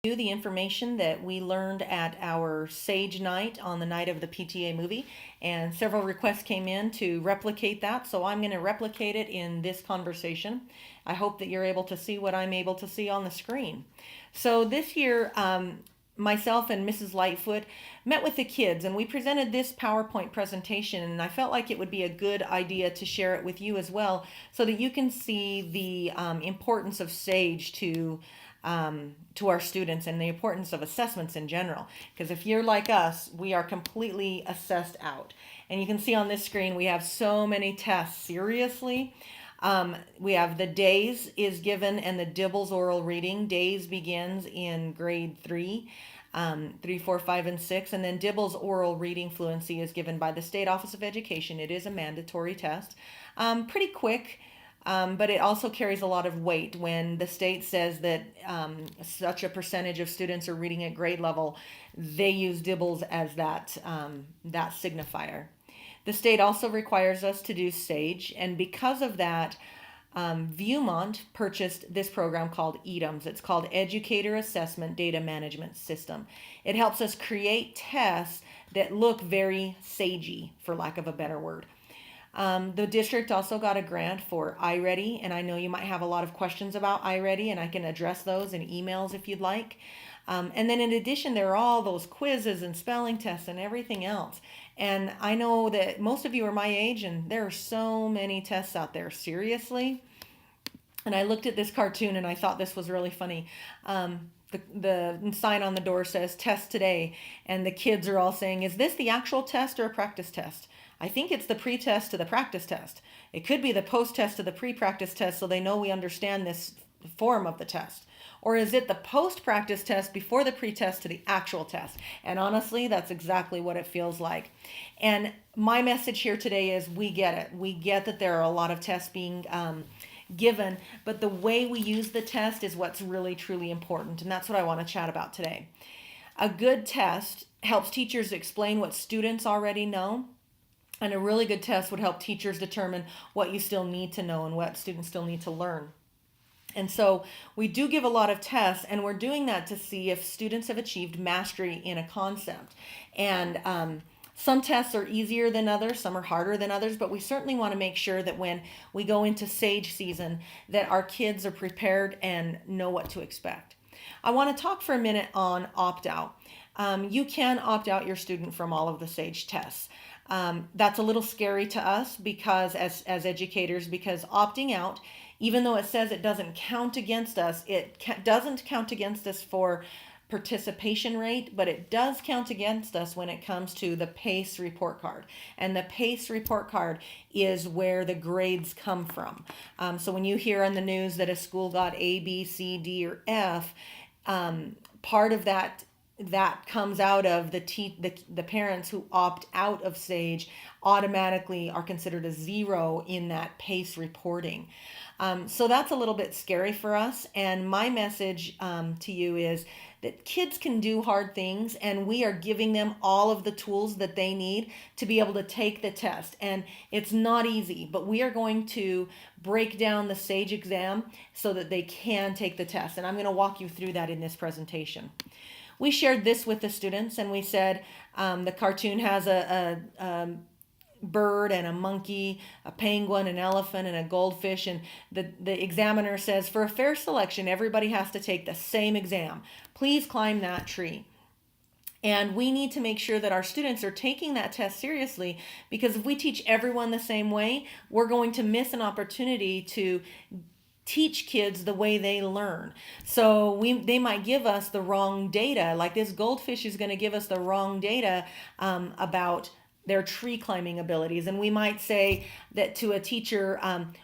the information that we learned at our Sage night on the night of the PTA movie, and several requests came in to replicate that, so I'm going to replicate it in this conversation. I hope that you're able to see what I'm able to see on the screen. So this year, myself and Mrs. Lightfoot met with the kids and we presented this PowerPoint presentation, and I felt like it would be a good idea to share it with you as well so that you can see the importance of SAGE to our students and the importance of assessments in general. Because if you're like us, we are completely assessed out. And you can see on this screen we have so many tests. Seriously. We have the days is given and the Dibbles oral reading. Days begins in grade 3, 3, 4, 5, and 6. And then Dibbles oral reading fluency is given by the State Office of Education. It is a mandatory test. Pretty quick. But it also carries a lot of weight when the state says that such a percentage of students are reading at grade level. They use Dibbles as that signifier. The state also requires us to do SAGE, and because of that, Viewmont purchased this program called EDAMS. It's called Educator Assessment Data Management System. It helps us create tests that look very sagey, for lack of a better word. The district also got a grant for iReady, and I know you might have a lot of questions about iReady, and I can address those in emails if you'd like. And then in addition, there are all those quizzes and spelling tests and everything else. And I know that most of you are my age, and there are so many tests out there, seriously. And I looked at this cartoon and I thought this was really funny. The sign on the door says test today, and the kids are all saying, is this the actual test or a practice test? I think it's the pre-test to the practice test. It could be the post-test to the pre-practice test so they know we understand this form of the test. Or is it the post-practice test before the pre-test to the actual test? And honestly, that's exactly what it feels like. And my message here today is we get it. We get that there are a lot of tests being given, but the way we use the test is what's really, truly important. And that's what I want to chat about today. A good test helps teachers explain what students already know. And a really good test would help teachers determine what you still need to know and what students still need to learn. And so we do give a lot of tests, and we're doing that to see if students have achieved mastery in a concept. And some tests are easier than others, some are harder than others, but we certainly want to make sure that when we go into SAGE season, that our kids are prepared and know what to expect. I want to talk for a minute on opt-out. You can opt out your student from all of the SAGE tests. That's a little scary to us because as educators, because opting out, even though it says it doesn't count against us, it doesn't count against us for participation rate, but it does count against us when it comes to the PACE report card. And the PACE report card is where the grades come from. So when you hear on the news that a school got A, B, C, D, or F, part of that comes out of the parents who opt out of SAGE automatically are considered a 0 in that PACE reporting. So that's a little bit scary for us. And my message to you is that kids can do hard things, and we are giving them all of the tools that they need to be able to take the test. And it's not easy, but we are going to break down the SAGE exam so that they can take the test. And I'm going to walk you through that in this presentation. We shared this with the students, and we said the cartoon has a bird and a monkey, a penguin, an elephant, and a goldfish, and the examiner says, for a fair selection, everybody has to take the same exam. Please climb that tree. And we need to make sure that our students are taking that test seriously, because if we teach everyone the same way, we're going to miss an opportunity to teach kids the way they learn. So they might give us the wrong data, like this goldfish is going to give us the wrong data about their tree climbing abilities. And we might say that to a teacher,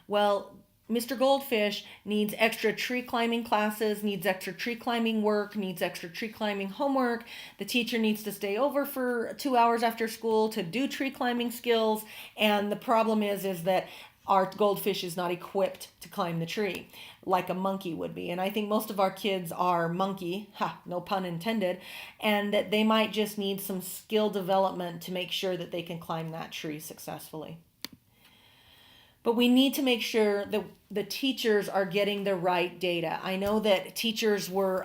well, Mr. Goldfish needs extra tree climbing classes, needs extra tree climbing work, needs extra tree climbing homework. The teacher needs to stay over for 2 hours after school to do tree climbing skills. And the problem is that our goldfish is not equipped to climb the tree like a monkey would be. And I think most of our kids are monkey, no pun intended, and that they might just need some skill development to make sure that they can climb that tree successfully. But we need to make sure that the teachers are getting the right data. I know that teachers were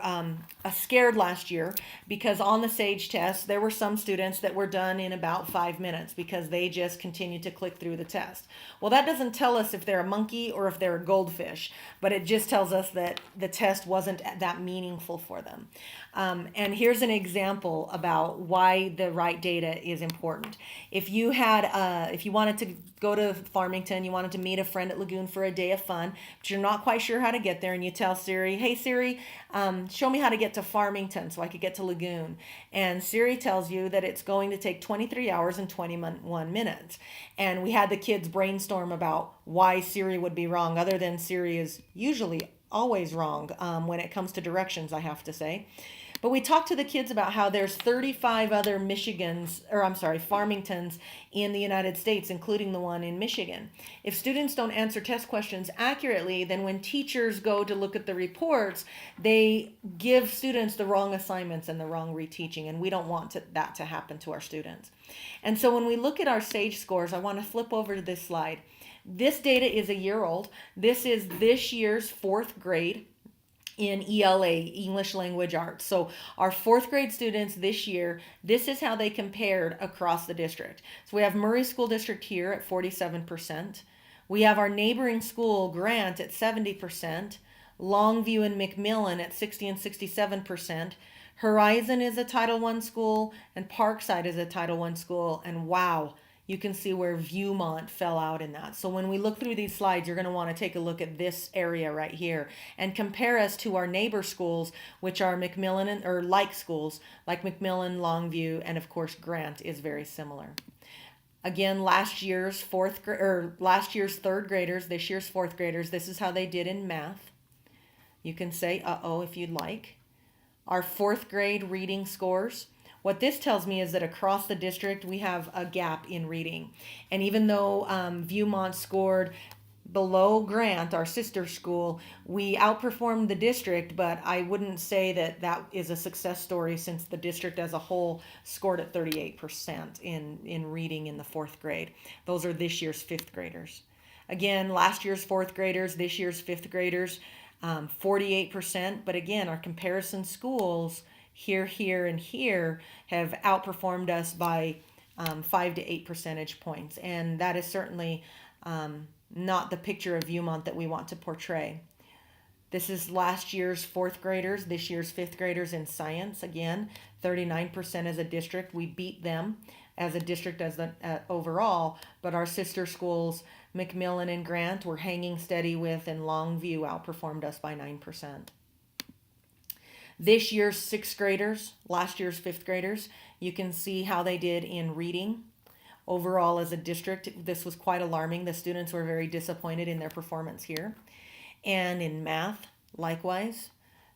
scared last year because on the SAGE test, there were some students that were done in about 5 minutes because they just continued to click through the test. Well, that doesn't tell us if they're a monkey or if they're a goldfish, but it just tells us that the test wasn't that meaningful for them. And here's an example about why the right data is important. If you wanted to go to Farmington, you wanted to meet a friend at Lagoon for a day of fun, but you're not quite sure how to get there, and you tell Siri, "Hey Siri, show me how to get to Farmington so I could get to Lagoon." And Siri tells you that it's going to take 23 hours and 21 minutes. And we had the kids brainstorm about why Siri would be wrong, other than Siri is usually always wrong when it comes to directions, I have to say. But we talked to the kids about how there's 35 other Farmingtons in the United States, including the one in Michigan. If students don't answer test questions accurately, then when teachers go to look at the reports, they give students the wrong assignments and the wrong reteaching, and we don't want that to happen to our students. And so when we look at our SAGE scores, I want to flip over to this slide. This data is a year old. This is this year's fourth grade in ELA, English Language Arts. So our fourth grade students this year, this is how they compared across the district. So we have Murray School District here at 47%. We have our neighboring school, Grant, at 70%. Longview and McMillan at 60 and 67%. Horizon is a Title I school, and Parkside is a Title I school, and wow, you can see where Viewmont fell out in that. So when we look through these slides, you're going to want to take a look at this area right here and compare us to our neighbor schools, which are McMillan or like schools like McMillan, Longview, and of course Grant is very similar. Again, last year's third graders, this year's fourth graders, this is how they did in math. You can say uh-oh if you'd like. Our fourth grade reading scores. What this tells me is that across the district, we have a gap in reading. And even though Viewmont scored below Grant, our sister school, we outperformed the district, but I wouldn't say that that is a success story since the district as a whole scored at 38% in reading in the fourth grade. Those are this year's fifth graders. Again, last year's fourth graders, this year's fifth graders, 48%. But again, our comparison schools here, and here have outperformed us by 5 to 8 percentage points. And that is certainly not the picture of Viewmont that we want to portray. This is last year's fourth graders, this year's fifth graders in science. Again, 39% as a district. We beat them as a district overall, but our sister schools, McMillan and Grant, were hanging steady with, and Longview outperformed us by 9%. This year's sixth graders, last year's fifth graders, you can see how they did in reading. Overall, as a district, this was quite alarming. The students were very disappointed in their performance here. And in math, likewise,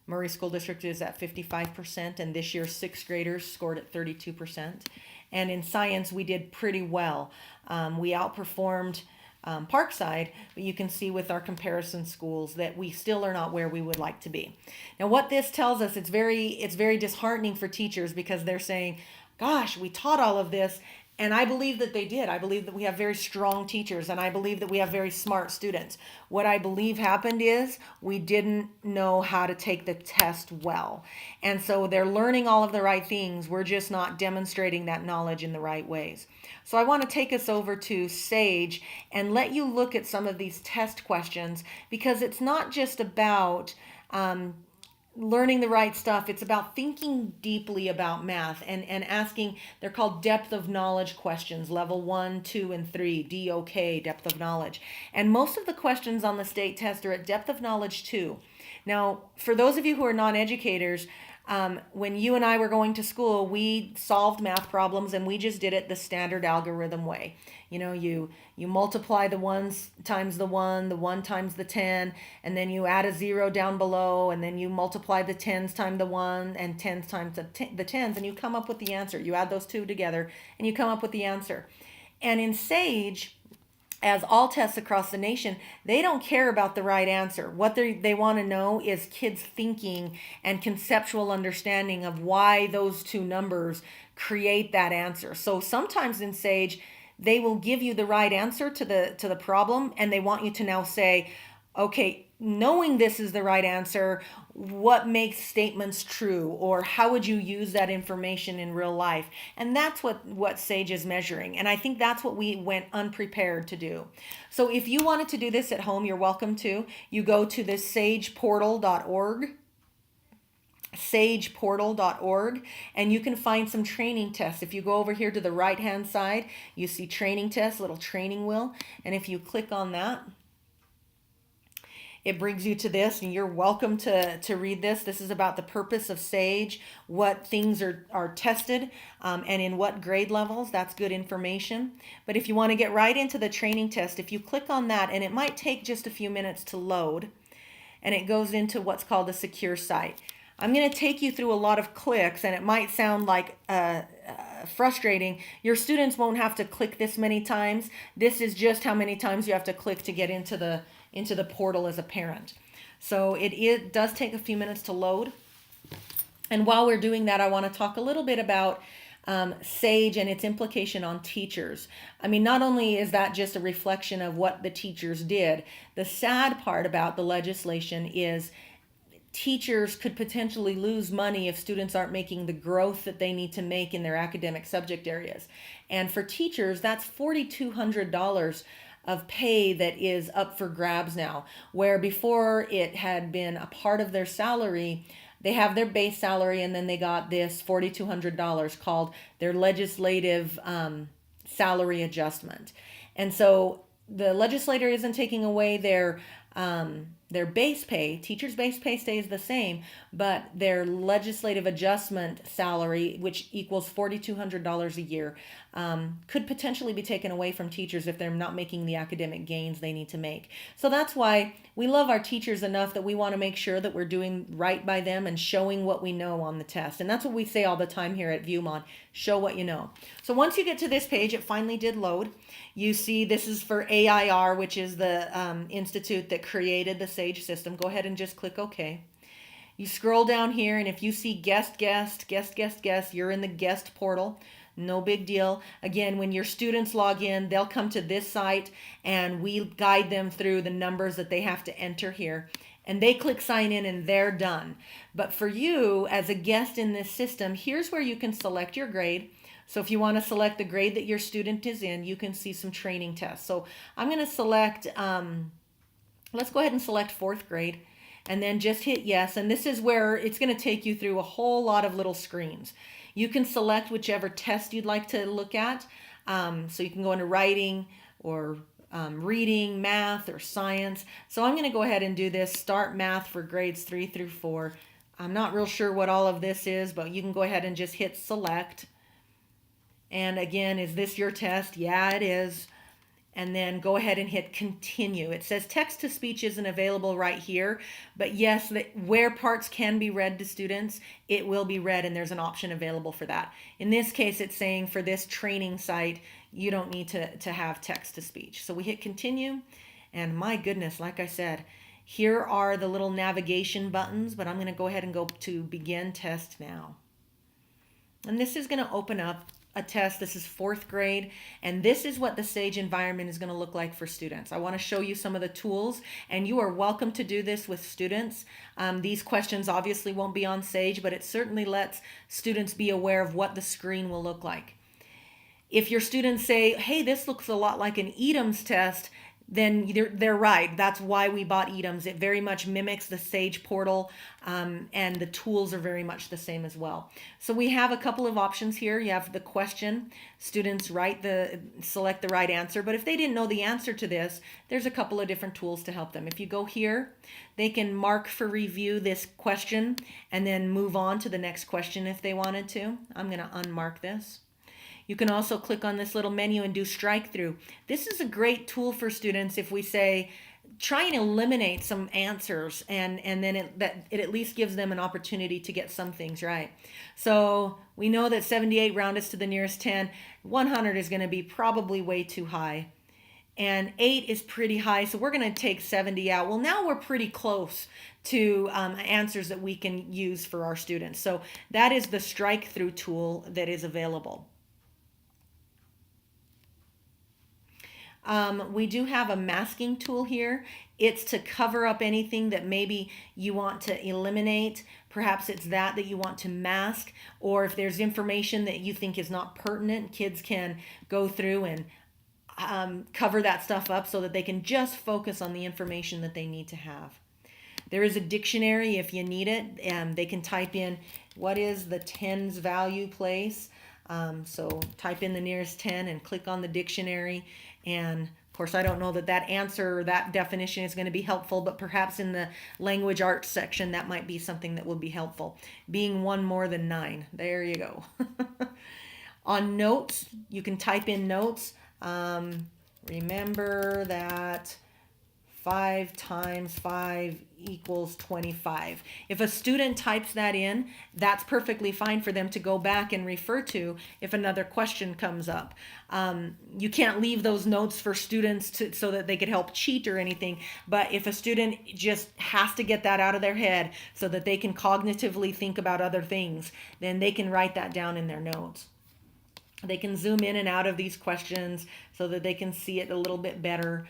Murray School District is at 55%, and this year's sixth graders scored at 32%. And in science, we did pretty well. We outperformed Parkside, but you can see with our comparison schools that we still are not where we would like to be. Now, what this tells us, it's very disheartening for teachers because they're saying, gosh, we taught all of this, and I believe that they did. I believe that we have very strong teachers, and I believe that we have very smart students. What I believe happened is we didn't know how to take the test well. And so they're learning all of the right things. We're just not demonstrating that knowledge in the right ways. So I want to take us over to SAGE and let you look at some of these test questions, because it's not just about learning the right stuff. It's about thinking deeply about math and asking, they're called depth of knowledge questions, level 1, 2, and 3, DOK, depth of knowledge. And most of the questions on the state test are at depth of knowledge 2. Now, for those of you who are non-educators, when you and I were going to school, we solved math problems and we just did it the standard algorithm way. You know, you multiply the ones times the 1 times the 10, and then you add a 0 down below, and then you multiply the 10s times the 1 and 10s times the 10s, and you come up with the answer. You add those two together and you come up with the answer. And in SAGE, as all tests across the nation, they don't care about the right answer. What they want to know is kids' thinking and conceptual understanding of why those two numbers create that answer. So sometimes in SAGE, they will give you the right answer to the problem, and they want you to now say, okay, knowing this is the right answer, what makes statements true, or how would you use that information in real life? And that's what SAGE is measuring. And I think that's what we went unprepared to do. So if you wanted to do this at home, you're welcome to. You go to the sageportal.org, and you can find some training tests. If you go over here to the right hand side, you see training tests, little training wheel, and if you click on that, it brings you to this, and you're welcome to read this. This is about the purpose of SAGE, what things are tested, and in what grade levels. That's good information. But if you want to get right into the training test, if you click on that, and it might take just a few minutes to load, and it goes into what's called a secure site. I'm going to take you through a lot of clicks, and it might sound like frustrating. Your students won't have to click this many times. This is just how many times you have to click to get into the portal as a parent. So it does take a few minutes to load. And while we're doing that, I want to talk a little bit about SAGE and its implication on teachers. I mean, not only is that just a reflection of what the teachers did, the sad part about the legislation is teachers could potentially lose money if students aren't making the growth that they need to make in their academic subject areas. And for teachers, that's $4,200 of pay that is up for grabs now, where before it had been a part of their salary. They have their base salary, and then they got this $4,200 called their legislative salary adjustment. And so the legislator isn't taking away their base pay. Teachers' base pay stays the same, but their legislative adjustment salary, which equals $4,200 a year, could potentially be taken away from teachers if they're not making the academic gains they need to make. So that's why we love our teachers enough that we want to make sure that we're doing right by them and showing what we know on the test. And that's what we say all the time here at Viewmont, show what you know. So once you get to this page, it finally did load. You see this is for AIR, which is the institute that created the SAGE system. Go ahead and just click OK. You scroll down here, and if you see guest, you're in the guest portal. No big deal. Again, when your students log in, they'll come to this site, and we guide them through the numbers that they have to enter here. And they click sign in, and they're done. But for you, as a guest in this system, here's where you can select your grade. So if you want to select the grade that your student is in, you can see some training tests. So I'm going to select, let's go ahead and select 4th grade, and then just hit yes. And this is where it's going to take you through a whole lot of little screens. You can select whichever test you'd like to look at. So you can go into writing or reading, math, or science. So I'm going to go ahead and do this, start math for grades 3 through 4. I'm not real sure what all of this is, but you can go ahead and just hit select. And again, is this your test? Yeah, it is. And then go ahead and hit continue. It says text to speech isn't available right here, but yes, where parts can be read to students, it will be read, and there's an option available for that. In this case, it's saying for this training site, you don't need to have text to speech. So we hit continue, and my goodness, like I said, here are the little navigation buttons, but I'm going to go ahead and go to begin test now. And this is going to open up a test. This is 4th grade, and this is what the SAGE environment is going to look like for students. I want to show you some of the tools, and you are welcome to do this with students. These questions obviously won't be on SAGE, but it certainly lets students be aware of what the screen will look like. If your students say, hey, this looks a lot like an EDAMS test, then they're right. That's why we bought EDAMS. It very much mimics the SAGE portal, and the tools are very much the same as well. So we have a couple of options here. You have the question. Students select the right answer, but if they didn't know the answer to this, there's a couple of different tools to help them. If you go here, they can mark for review this question and then move on to the next question if they wanted to. I'm going to unmark this. You can also click on this little menu and do strike through. This is a great tool for students if we say, try and eliminate some answers, and then it at least gives them an opportunity to get some things right. So we know that 78 rounded to the nearest 10. 100 is going to be probably way too high. And 8 is pretty high, so we're going to take 70 out. Well, now we're pretty close to answers that we can use for our students. So that is the strike through tool that is available. We do have a masking tool here. It's to cover up anything that maybe you want to eliminate. Perhaps it's that you want to mask, or if there's information that you think is not pertinent, kids can go through and cover that stuff up so that they can just focus on the information that they need to have. There is a dictionary if you need it, and they can type in what is the tens value place. So type in the nearest 10 and click on the dictionary. And of course, I don't know that that answer or that definition is going to be helpful, but perhaps in the language arts section, that might be something that will be helpful. Being one more than 9. There you go. On notes, you can type in notes. Remember that 5 times 5 equals 25. If a student types that in, that's perfectly fine for them to go back and refer to if another question comes up. You can't leave those notes for students so that they could help cheat or anything, but if a student just has to get that out of their head so that they can cognitively think about other things, then they can write that down in their notes. They can zoom in and out of these questions so that they can see it a little bit better.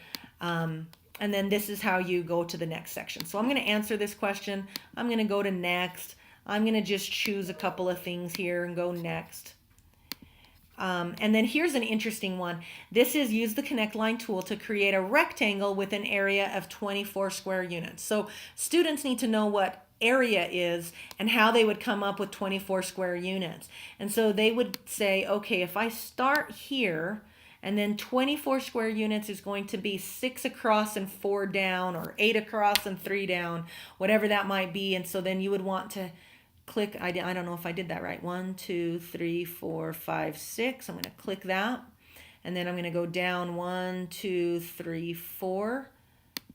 And then this is how you go to the next section. So I'm going to answer this question. I'm going to go to next. I'm going to just choose a couple of things here and go next. And then here's an interesting one. This is use the connect line tool to create a rectangle with an area of 24 square units. So students need to know what area is and how they would come up with 24 square units. And so they would say, okay, if I start here, and then 24 square units is going to be 6 across and 4 down, or 8 across and 3 down, whatever that might be. And so then you would want to click, I don't know if I did that right. 1, 2, 3, 4, 5, 6. I'm going to click that. And then I'm going to go down 1, 2, 3, 4.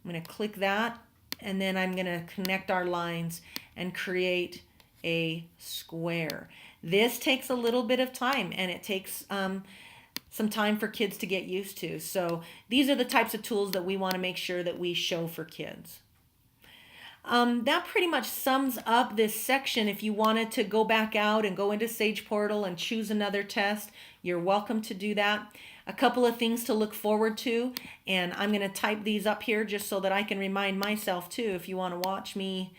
I'm going to click that. And then I'm going to connect our lines and create a square. This takes a little bit of time, and it takes some time for kids to get used to. So these are the types of tools that we want to make sure that we show for kids. That pretty much sums up this section. If you wanted to go back out and go into Sage Portal and choose another test, you're welcome to do that. A couple of things to look forward to, and I'm going to type these up here just so that I can remind myself too if you want to watch me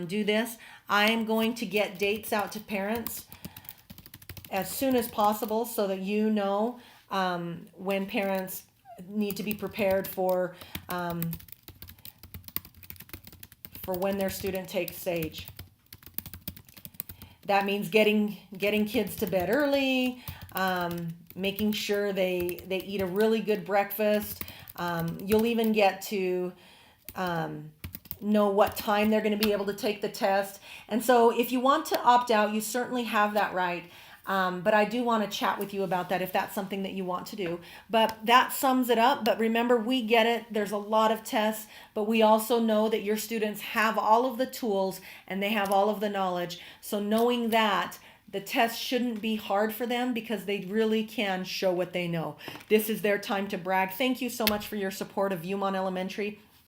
do this. I am going to get dates out to parents as soon as possible so that you know when parents need to be prepared for when their student takes Sage. That means getting kids to bed early, making sure they eat a really good breakfast. You'll even get to know what time they're going to be able to take the test. And so if you want to opt out, you certainly have that right. But I do want to chat with you about that if that's something that you want to do. But that sums it up. But remember, we get it. There's a lot of tests, but we also know that your students have all of the tools and they have all of the knowledge. So knowing that, the test shouldn't be hard for them because they really can show what they know. This is their time to brag. Thank you so much for your support of Viewmont Elementary.